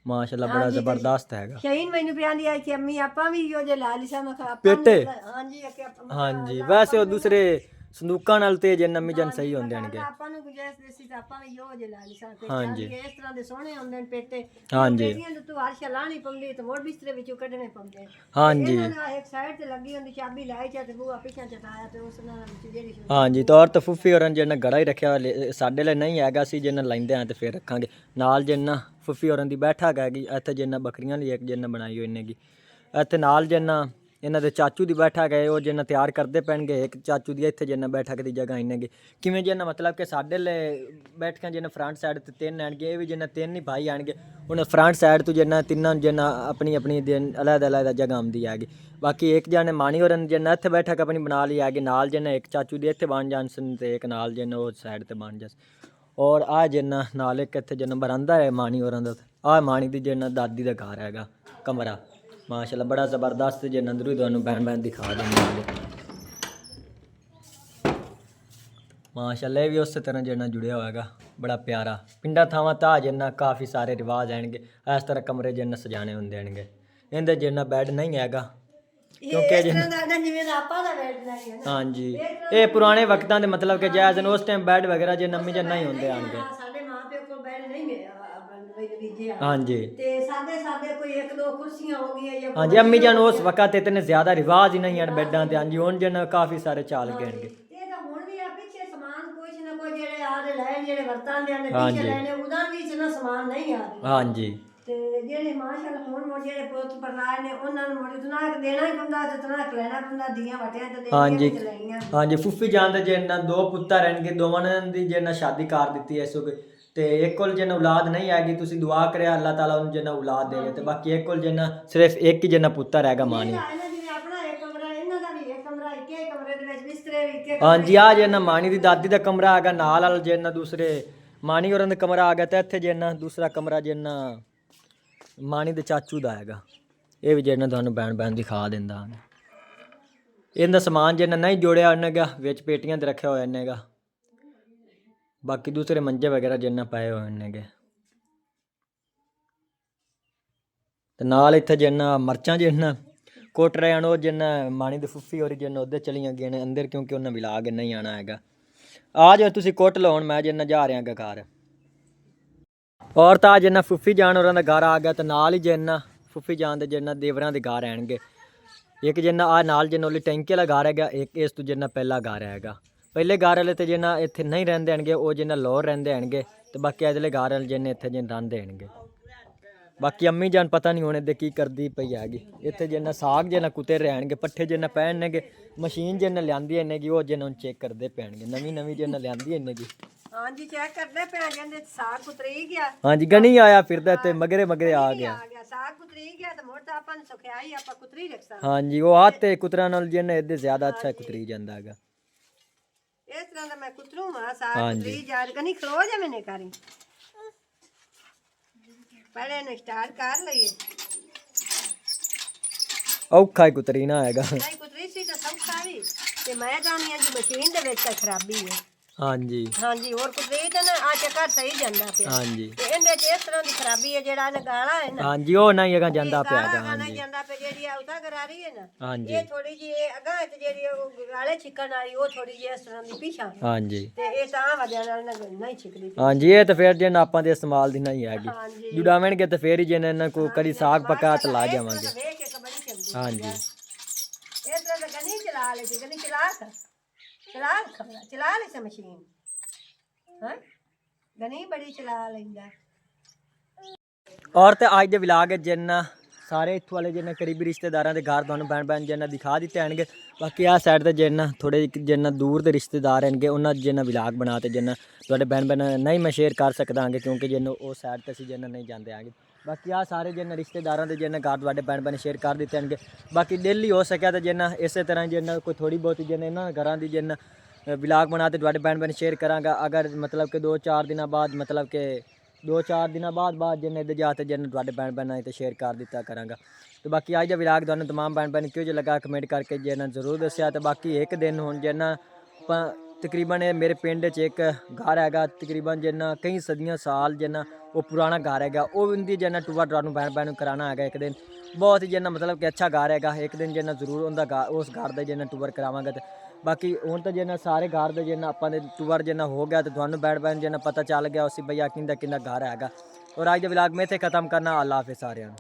ਮਾਸ਼ਾਅੱਲਾ ਬੜਾ ਜ਼ਬਰਦਸਤ ਹੈਗਾ ਸ਼ਹੀਨ ਮੈਨੂੰ ਪਿਆਂਦੀ ਆਈ ਕਿ ਅੰਮੀ ਆਪਾਂ ਵੀ ਇਹੋ ਜੇ ਲਾ ਲਈ ਸਾ ਮੈਂ ਆਪਾਂ ਪੇਟੇ ਹਾਂਜੀ ਕਿ ਆਪਾਂ ਹਾਂਜੀ ਵੈਸੇ ਉਹ ਦੂਸਰੇ ਸੰਦੂਕਾਂ ਨਾਲ ਤੇ ਜਿੰਨਾ ਅੰਮੀ ਜਾਨ ਸਹੀ ਹੁੰਦੇ ਆਣਗੇ ਆਪਾਂ ਨੂੰ ਗੁਜਾਇਸ਼ ਦੇਸੀ ਤਾਂ ਆਪਾਂ ਵੀ ਇਹੋ ਜੇ ਲਾ ਲਈ ਸਾ ਹਾਂਜੀ ਇਸ ਤਰ੍ਹਾਂ ਦੇ ਸੋਹਣੇ ਹੁੰਦੇ ਨੇ ਪੇਟੇ ਹਾਂਜੀ ਪੇਟੀਆਂ ਦੇ ਤੂੰ ਹਰ ਸ਼ਲਾਣੀ ਪੰਦੀ ਤੇ ਮੋੜ ਬਿਸਤਰੇ ਵਿੱਚੋਂ ਕੱਢਣੇ ਪੰਦੇ ਹਾਂਜੀ ਇਹਨਾਂ ਨਾਲ ਇੱਕ ਸਾਈਡ ਤੇ ਲੱਗੀ ਹੁੰਦੀ ਚਾਬੀ ਲਾਈ ਚਾ ਤੇ ਬੂਆ ਪਿੱਛੇ ਚਟਾਇਆ ਤੇ ਉਸ ਨਾਲ ਵਿੱਚ ਜਿਹੜੀ ਹਾਂਜੀ ਤੌਰ ਤੇ ਫੁੱਫੀ ਹੋਰਾਂ ਜਿੰਨਾ ਗੜਾ ਹੀ ਰੱਖਿਆ ਸਾਡੇ ਲਈ ਨਹੀਂ ਹੈਗਾ ਸੀ ਜਿੰਨਾ ਲੈਂਦੇ ਆ ਤੇ ਫਿਰ ਰੱਖਾਂਗੇ ਨਾਲ ਜਿੰਨਾ ਫੁੱਫੀ ਹੋਰਾਂ ਦੀ ਬੈਠਕ ਹੈਗੀ ਇੱਥੇ ਜਿੰਨਾ ਬੱਕਰੀਆਂ ਲਈ ਇੱਕ ਜਿੰਨਾ ਬਣਾਈ ਹੋਈ ਨੇਗੀ ਇੱਥੇ ਨਾਲ ਜਿੰਨਾ ਇਹਨਾਂ ਦੇ ਚਾਚੂ ਦੀ ਬੈਠਕ ਹੈ ਉਹ ਜਿੰਨਾ ਤਿਆਰ ਕਰਦੇ ਪੈਣਗੇ ਇੱਕ ਚਾਚੂ ਦੀ ਇੱਥੇ ਜਿੰਨਾ ਬੈਠਕ ਦੀ ਜਗ੍ਹਾ ਇੰਨੇਗੀ ਕਿਵੇਂ ਜਿੰਨਾ ਮਤਲਬ ਕਿ ਸਾਡੇ ਲਈ ਬੈਠਕਾਂ ਜਿੰਨਾ ਫਰੰਟ ਸਾਈਡ ਤੇ ਤਿੰਨ ਆਣਗੇ ਇਹ ਵੀ ਜਿੰਨਾ ਤਿੰਨ ਹੀ ਭਾਈ ਆਣਗੇ ਉਹਨਾਂ ਫਰੰਟ ਸਾਈਡ ਤੋਂ ਜਿੰਨਾ ਤਿੰਨਾਂ ਜਿੰਨਾ ਆਪਣੀ ਆਪਣੀ ਅਲੱਗ ਜਗ੍ਹਾ ਆਉਂਦੀ ਹੈਗੀ ਬਾਕੀ ਇੱਕ ਜਾਨੇ ਮਾਣੀ ਹੋਰਾਂ ਜਿੰਨਾ ਇੱਥੇ ਬੈਠਕ ਆਪਣੀ ਬਣਾ ਲਈ ਹੈਗੀ ਨਾਲ ਜਿੰਨਾ ਇੱਕ ਚਾਚੂ ਦੀ ਇੱਥੇ ਬਣ ਜਾਣ ਸਨ ਤੇ ਇੱਕ ਨਾਲ ਜਿੰਨਾ ਉਹ ਸਾਈਡ ਤੇ ਬਣ ਜਾਸ ਔਰ ਆ ਜਿੰਨਾ ਨਾਲ ਇੱਕ ਇੱਥੇ ਜਿੰਨਾ ਬਰਾਂਦਾ ਹੈ ਮਾਣੀ ਹੋਰਾਂ ਦਾ ਆ ਮਾਣੀ ਦੀ ਜਿੰਨਾ ਦਾਦੀ ਦਾ ਘਰ ਹੈਗਾ ਕਮਰਾ ਮਾਸ਼ਾਅੱਲਾ ਬੜਾ ਜ਼ਬਰਦਸਤ ਜੇ ਅੰਦਰੋਂ ਹੀ ਤੁਹਾਨੂੰ ਬੈਣ ਦਿਖਾ ਦਿੰਦੇ ਮਾਸ਼ਾਅੱਲਾ ਇਹ ਵੀ ਉਸੇ ਤਰ੍ਹਾਂ ਜਿੰਨਾ ਜੁੜਿਆ ਹੋਏਗਾ ਬੜਾ ਪਿਆਰਾ ਪਿੰਡਾਂ ਥਾਵਾਂ ਤਾਂ ਜਿੰਨਾ ਕਾਫੀ ਸਾਰੇ ਰਿਵਾਜ ਆਣਗੇ ਇਸ ਤਰ੍ਹਾਂ ਕਮਰੇ ਜਿੰਨਾ ਸਜਾਣੇ ਹੁੰਦੇ ਆਣਗੇ ਇਹਦੇ ਜਿੰਨਾ ਬੈੱਡ ਨਹੀਂ ਹੈਗਾ ਕਿਉਂਕਿ ਜਿਵੇਂ ਆਪਾਂ ਦਾ ਬੈਠ ਨਹੀਂ ਹੈ ਨਾ ਹਾਂਜੀ ਇਹ ਪੁਰਾਣੇ ਵਕਤਾਂ ਦੇ ਮਤਲਬ ਕਿ ਜਾਇਜ਼ ਉਸ ਟਾਈਮ ਬੈੱਡ ਵਗੈਰਾ ਜੇ ਨੰਮੀ ਜਿੰਨਾ ਹੀ ਹੁੰਦੇ ਆਣਗੇ ਸਾਡੇ ਮਾਪੇ ਕੋਲ ਬੈਠ ਨਹੀਂ ਮਿਲਿਆ ਹਾਂਜੀ ਤੇ ਸਾਡੇ ਕੋਈ ਇੱਕ ਦੋ ਕੁਰਸੀਆਂ ਹੋ ਗਈਆਂ ਜਾਂ ਹਾਂਜੀ ਅੰਮੀ ਜਾਨ ਉਸ ਵਕਤ ਇਤਨੇ ਜ਼ਿਆਦਾ ਰਿਵਾਜ ਹੀ ਨਹੀਂ ਹਨ ਬੈੱਡਾਂ ਤੇ ਹਾਂਜੀ ਹੁਣ ਜਿੰਨਾ ਕਾਫੀ ਸਾਰੇ ਚਾਲ ਗਏਣਗੇ ਇਹ ਤਾਂ ਹੁਣ ਵੀ ਆ ਪਿੱਛੇ ਸਮਾਨ ਕੁਛ ਨਾ ਕੋਈ ਜਿਹੜੇ ਆ ਦੇ ਲੈ ਜਿਹੜੇ ਵਰਤਾਂ ਦੇ ਨੇ ਪਿੱਛੇ ਲੈਣੇ ਉਹਦਾ ਵੀ ਇਤਨਾ ਸਮਾਨ ਨਹੀਂ ਆ ਹਾਂਜੀ ਤੇ ਜਿਹੜੇ ਮਾਸ਼ਾਅੱਲਾ ਹੁਣ ਜਿਹੜੇ ਪੁੱਤ ਪਰਨਾਏ ਨੇ ਉਹਨਾਂ ਨੂੰ ਮੋੜੀ ਤਨਾ ਦੇਣਾ ਹੀ ਪੈਂਦਾ ਤੇ ਤਨਾ ਲੈਣਾ ਪੈਂਦਾ ਦੀਆਂ ਵਟਿਆਂ ਤੇ ਹਾਂਜੀ ਦੇ ਲਈਆਂ ਹਾਂਜੀ ਫੁੱਫੀ ਜਾਨ ਦੇ ਜਿੰਨਾ ਦੋ ਪੁੱਤਰ ਰਹਿਣਗੇ ਦੋਵਾਂ ਦੀ ਜਿੰਨਾ ਸ਼ਾਦੀ ਕਰ ਦਿੱਤੀ ਐ ਸੋ ਤੇ ਇੱਕ ਕੋਲ ਜਿੰਨਾ ਔਲਾਦ ਨਹੀਂ ਆਏਗੀ ਤੁਸੀਂ ਦੁਆ ਕਰਿਆ ਅੱਲਾਹ ਤਾਲਾ ਉਹਨੂੰ ਜਿੰਨਾ ਔਲਾਦ ਦੇਵੇ ਤੇ ਬਾਕੀ ਇੱਕ ਕੋਲ ਜਿੰਨਾ ਸਿਰਫ ਇੱਕ ਹੀ ਜਿੰਨਾ ਪੁੱਤਰ ਹੈਗਾ ਮਾਨੀ ਹਾਂਜੀ ਆ ਜਿੰਨਾ ਮਾਨੀ ਦੀ ਦਾਦੀ ਦਾ ਕਮਰਾ ਹੈਗਾ ਨਾਲ ਜਿੰਨਾ ਦੂਸਰੇ ਮਾਨੀ ਹੋਰਾਂ ਦਾ ਕਮਰਾ ਆ ਗਿਆ ਤੇ ਇੱਥੇ ਜਿੰਨਾ ਦੂਸਰਾ ਕਮਰਾ ਜਿੰਨਾ ਮਾਨੀ ਦੇ ਚਾਚੂ ਦਾ ਹੈਗਾ ਇਹ ਵੀ ਜਿੰਨਾ ਤੁਹਾਨੂੰ ਬੈਣ ਦਿਖਾ ਦਿੰਦਾ ਇਹਦਾ ਸਮਾਨ ਜਿੰਨਾ ਨਹੀਂ ਜੋੜਿਆ ਉਹਨੇਗਾ ਵਿੱਚ ਪੇਟੀਆਂ ਤੇ ਰੱਖਿਆ ਹੋਇਆ ਇਹਨੇਗਾ ਬਾਕੀ दूसरे मंजे वगैरह जिन्ना पाए हुए नੇਗੇ ਤੇ ਨਾਲ ਇੱਥੇ ਜਿੰਨਾ ਮਰਚਾਂ ਜਿੰਨਾ ਕੁੱਟ ਰਹੇ ਹਨ ਉਹ ਜਿੰਨਾ ਮਾਣੀ ਦੀ ਫੁੱਫੀ ਹੋਰੀ ਜਿੰਨਾ ਉੱਧਰ ਚਲੀਆਂ ਗਈਆਂ ਨੇ ਅੰਦਰ ਕਿਉਂਕਿ ਉਹਨਾਂ ਮਿਲਾ ਕੇ ਨਹੀਂ ਆਣਾ ਹੈਗਾ ਆ ਜਾਓ ਤੁਸੀਂ ਕੁੱਟ ਲਾਉਣ ਮੈਂ ਜਿੰਨਾ ਜਾ ਰਿਹਾ ਗਾ ਘਰ ਔਰ ਤਾਂ ਜਿੰਨਾ ਫੁੱਫੀ ਜਾਨ ਹੋਰਾਂ ਦਾ ਘਰ ਆ ਗਿਆ ਤੇ ਨਾਲ ਹੀ ਜਿੰਨਾ ਫੁੱਫੀ ਜਾਨ ਦੇ ਜਿੰਨਾ ਦੇਵਰਾਂ ਦੇ ਘਰ ਆਣਗੇ ਇੱਕ ਜਿੰਨਾ ਆ ਨਾਲ ਜਿੰਨਾ ਉਹਲੀ ਟੈਂਕੀ ਵਾਲਾ ਘਰ ਹੈਗਾ ਇੱਕ ਇਸ ਤੋਂ ਜਿੰਨਾ ਪਹਿਲਾ ਘਰ ਹੈਗਾ ਪਹਿਲੇ ਘਰ ਵਾਲੇ ਤੇ ਜਿੰਨਾ ਇੱਥੇ ਨਹੀਂ ਰਹਿੰਦੇ ਆਣਗੇ ਉਹ ਜਿੰਨਾ ਲੋਰ ਰਹਿੰਦੇ ਆਣਗੇ ਤੇ ਬਾਕੀ ਅਗਲੇ ਘਰ ਵਾਲੇ ਜਿੰਨੇ ਇੱਥੇ ਜਿੰਨਾ ਰਹਿੰਦੇ ਆਣਗੇ ਬਾਕੀ ਅੰਮੀ ਜਾਨ ਪਤਾ ਨਹੀਂ ਹੁਣ ਇਹਦੇ ਕੀ ਕਰਦੀ ਪਈ ਹੈਗੀ ਇੱਥੇ ਜਿੰਨਾ ਸਾਗ ਜਿੰਨਾ ਕੁੱਤੇ ਰਹਿਣਗੇ ਪੱਠੇ ਜਿੰਨਾ ਪੈਣਗੇ ਮਸ਼ੀਨ ਜਿੰਨਾ ਲਿਆਂਦੀ ਇਹਨੇਗੀ ਉਹ ਜਿੰਨਾ ਨੂੰ ਚੈੱਕ ਕਰਦੇ ਪੈਣਗੇ ਨਵੀਂ ਜਿੰਨਾ ਲਿਆਂਦੀ ਇਹਨੇਗੀ ਹਾਂਜੀ ਚੈੱਕ ਕਰਦੇ ਪੈ ਜਾਂਦੇ ਸਾਗ ਕੁਤਰੀ ਗਿਆ ਹਾਂਜੀ ਗਣੀ ਆਇਆ ਫਿਰਦਾ ਤੇ ਮਗਰੇ ਆ ਗਿਆ ਸਾਗ ਕੁਤਰੀ ਗਿਆ ਤੇ ਮੋਟਾ ਆਪਾਂ ਨੂੰ ਸੁਖਿਆਈ ਆਪਾਂ ਕੁਤਰੀ ਰੱਖ ਸਕਦੇ ਹਾਂਜੀ ਉਹ ਆਤੇ ਕੁਤਰਾ ਨਾਲ ਜਿੰਨਾ ਇਹਦੇ ਜ਼ਿਆਦਾ ਅੱਛਾ ਕੁਤਰੀ ਜਾਂਦਾ ਹੈਗਾ ਇਸ ਤਰ੍ਹਾਂ ਦਾ ਮੈਂ ਕੁਤਰੂ ਮਾ ਸਾਗ ਕੁਤਰੀ ਜਾ ਕਨੀ ਖਲੋ ਜਾ ਮੈਨੇ ਕਰੀ ਪਹਿਲੇ ਨੇ ਸਟਾਰਟ ਕਰ ਲਈਏ ਔਖਾ ਹੀ ਕੁਤਰੀ ਨਾ ਹੈਗਾ ਨਹੀਂ ਕੁਤਰੀ ਸੀ ਤਾਂ ਸੌਖਾ ਵੀ ਤੇ ਮੈਂ ਜਾਣੀ ਅੱਜ ਮਸ਼ੀਨ ਦੇ ਵਿੱਚ ਤਾਂ ਖਰਾਬੀ ਹੈ ਹਾਂਜੀ ਹਾਂਜੀ ਹੋਰ ਕੁਦਰਤ ਨਾ ਆ ਚੱਕਰ ਸਹੀ ਜਾਂਦਾ ਪਿਆ ਹਾਂਜੀ ਤੇ ਇਹਦੇ ਚ ਇਸ ਤਰ੍ਹਾਂ ਦੀ ਖਰਾਬੀ ਹੈ ਜਿਹੜਾ ਇਹਨੇ ਗਾਲਾ ਹੈ ਨਾ ਹਾਂਜੀ ਉਹ ਨਹੀਂ ਹੈਗਾ ਜਾਂਦਾ ਪਿਆ ਗਾਲਾ ਗਾ, ਗਾਣਾ ਹਾਂਜੀ ਜਾਂਦਾ ਪਿਆ ਜਿਹੜੀ ਆ ਉਤਾ ਕਰਾਰੀ ਹੈ ਨਾ ਹਾਂਜੀ ਇਹ ਥੋੜੀ ਜੀ ਅਗਾਂਹ ਤੇ ਜਿਹੜੀ ਉਹ ਗਾਲੇ ਛਿੱਕਣ ਵਾਲੀ ਉਹ ਥੋੜੀ ਜੀ ਇਸ ਤਰ੍ਹਾਂ ਦੀ ਪਿਛਾ ਹਾਂਜੀ ਤੇ ਇਹ ਤਾਂ ਵਜ੍ਹਾ ਨਾਲ ਨਹੀਂ ਛਿਕਦੀ ਪਈ। ਹਾਂਜੀ ਇਹ ਤਾਂ ਫਿਰ ਜੇ ਆਪਾਂ ਦੇ ਇਸਤੇਮਾਲ ਦੀ ਨਹੀਂ ਹੈਗੀ ਹਾਂਜੀ ਜੁੜਾਵਣਗੇ ਤਾਂ ਫਿਰ ਹੀ ਜੇ ਇਹਨਾਂ ਕੋ ਕਦੀ ਸਾਗ ਪਕਾ ਤੇ ਲਾ ਜਾਵਾਂਗੇ ਵੇਖ ਕੇ ਕਬੜੀ ਚੱਲਦੀ ਹਾਂਜੀ ਇਸ ਤਰ੍ਹਾਂ ਤਾਂ ਗਨੀ ਚਲਾ ਲਈ ਸੀ ਗਨੀ ਚਲਾ ਲਈ ਸੀ ਮਸ਼ੀਨ ਹਾਂ ਗਨੀ ਬੜੀ ਚਲਾ ਲੈਂਦਾ ਔਰ ਤੇ ਅੱਜ ਦੇ ਵਲੌਗ ਜਿੰਨਾ ਸਾਰੇ ਇੱਥੋਂ ਵਾਲੇ ਜਿੰਨਾ ਕਰੀਬੀ ਰਿਸ਼ਤੇਦਾਰਾਂ ਦੇ ਘਰ ਤੁਹਾਨੂੰ ਬੈਣ ਜਿੰਨਾ ਦਿਖਾ ਦਿੱਤੇ ਆਣਗੇ ਬਾਕੀ ਆਹ ਸਾਈਡ ਤੇ ਜਿੰਨਾ ਥੋੜੇ ਜਿੰਨਾ ਦੂਰ ਦੇ ਰਿਸ਼ਤੇਦਾਰ ਆਣਗੇ ਉਹਨਾਂ ਜਿੰਨਾ ਵਲੌਗ ਬਣਾ ਤੇ ਜਿੰਨਾ ਤੁਹਾਡੇ ਬੈਣ ਨਹੀਂ ਮੈਂ ਸ਼ੇਅਰ ਕਰ ਸਕਦਾ ਆਂਗੇ ਕਿਉਂਕਿ ਜਿੰਨਾ ਉਹ ਸਾਈਡ ਤੇ ਅਸੀਂ ਜਿੰਨਾ ਨਹੀਂ ਜਾਂਦੇ ਆਂਗੇ ਬਾਕੀ ਆ ਸਾਰੇ ਜਿੰਨਾ ਰਿਸ਼ਤੇਦਾਰਾਂ ਦੇ ਜਿੰਨਾ ਘਰ ਤੁਹਾਡੇ ਬੈਣ ਸ਼ੇਅਰ ਕਰ ਦਿੱਤੇ ਆਣਗੇ ਬਾਕੀ ਡੇਲੀ ਹੋ ਸਕਿਆ ਤਾਂ ਜਿੰਨਾ ਇਸੇ ਤਰ੍ਹਾਂ ਜਿੰਨਾ ਕੋਈ ਥੋੜੀ ਬਹੁਤੀ ਜਿੰਨਾ ਇਹਨਾਂ ਘਰਾਂ ਦੀ ਜਿੰਨਾ ਵਲੌਗ ਬਣਾ ਤੇ ਤੁਹਾਡੇ ਬੈਣ ਸ਼ੇਅਰ ਕਰਾਂਗਾ ਅਗਰ ਮਤਲਬ ਕਿ 2-4 ਦਿਨਾਂ ਬਾਅਦ ਮਤਲਬ ਕਿ 2-4 ਦਿਨਾਂ ਬਾਅਦ ਜਿੰਨੇ ਦੇ ਜਾ ਤੇ ਜਿੰਨੇ ਤੁਹਾਡੇ ਬੈਣ ਤੇ ਸ਼ੇਅਰ ਕਰ ਦਿੱਤਾ ਕਰਾਂਗਾ ਤੇ ਬਾਕੀ ਅੱਜ ਦਾ ਵਲੌਗ ਤੁਹਾਨੂੰ तमाम ਬੈਣ ਕਿਉਂ ਜਿਹਾ ਲੱਗਾ ਕਮੈਂਟ ਕਰਕੇ ਜਿੰਨਾ ਜ਼ਰੂਰ ਦੱਸਿਆ ਤੇ ਬਾਕੀ ਇੱਕ ਦਿਨ ਹੁਣ ਜਿੰਨਾ ਆਪਾਂ ਤਕਰੀਬਨ ਇਹ ਮੇਰੇ ਪਿੰਡ 'ਚ ਇੱਕ ਘਰ ਹੈਗਾ ਤਕਰੀਬਨ ਜਿੰਨਾ ਕਈ ਸਦੀਆਂ ਸਾਲ ਜਿੰਨਾ ਉਹ ਪੁਰਾਣਾ ਘਰ ਹੈਗਾ ਉਹ ਉਹਦੀ ਜਿੰਨਾ ਟੂਰ ਤੁਹਾਨੂੰ ਬੈਣ ਨੂੰ ਕਰਾਉਣਾ ਹੈਗਾ ਇੱਕ ਦਿਨ ਬਹੁਤ ਹੀ ਜਿੰਨਾ ਮਤਲਬ ਕਿ ਅੱਛਾ ਘਰ ਹੈਗਾ ਇੱਕ ਦਿਨ ਜਿੰਨਾ ਜ਼ਰੂਰ ਉਹਦਾ ਉਸ ਘਰ ਦਾ ਜਿੰਨਾ ਟੂਰ ਕਰਾਵਾਂਗਾ ਤੇ ਬਾਕੀ ਹੁਣ ਤਾਂ ਜਿੰਨਾ ਸਾਰੇ ਘਰ ਦੇ ਜਿੰਨਾ ਆਪਾਂ ਦੇ ਟੂਰ ਜਿੰਨਾ ਹੋ ਗਿਆ ਤੇ ਤੁਹਾਨੂੰ ਬੈਣ ਜਿੰਨਾ ਪਤਾ ਚੱਲ ਗਿਆ ਉਸੇ ਭਈਆ ਕਿੰਦਾ ਕਿੰਨਾ ਘਰ ਹੈਗਾ ਔਰ ਅੱਜ ਦਾ ਵਲੌਗ ਮੈਂ ਇੱਥੇ ਖਤਮ ਕਰਨਾ ਅੱਲਾ ਹਾਫਿਜ਼ ਸਾਰਿਆਂ ਨੂੰ।